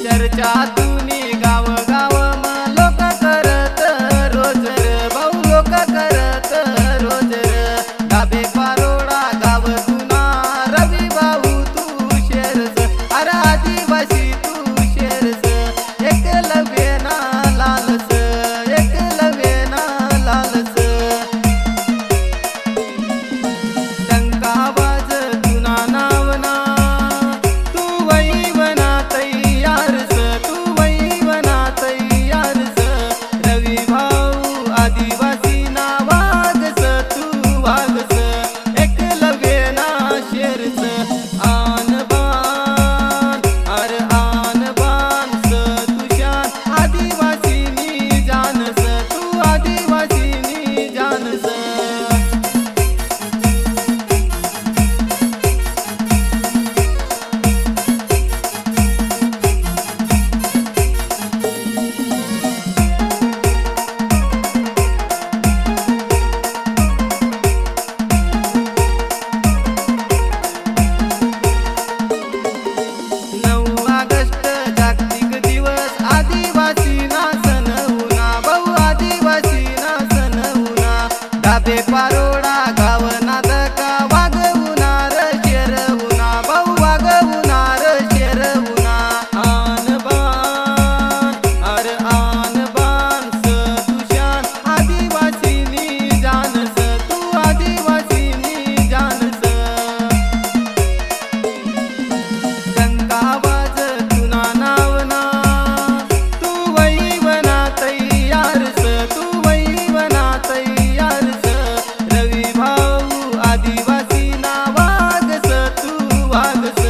चर्चा तुनी गाव गाव लोक करत रोज र भाऊ लोक करत रोज र डाबे पारोडा गाव तुना रवी भाऊ तू शेरस अरे आदिवासी तू शेरस एकलव्यना लालस एकलव्यना लालस टंका वाज तुना नावना तू वही बना तैयारस तू वही बना तैयारस रवी भाऊ आदिवासी ना वागस तू वागस एकलव्यना शेरस आन बान अरे आन बान स तुशान आदिवासी नी जानस तू आदिवासी नी जानस ऑगस्ट जागतिक दिवस आदिवासी ना सण उना भाऊ आदिवासी ना सण उना डाबे पारोडा गाव नादका वागवणार शेरवुना भाऊ वागवणार शेरवुना आन बान अरे आन बान स तुशान आदिवासी नी जानस तू आदिवासी नी जानस टंका वाज तुना नावना तू वही बना तैयारस तू वही बना तैयारस रवी भाऊ आदिवासी ना वागस तू वागस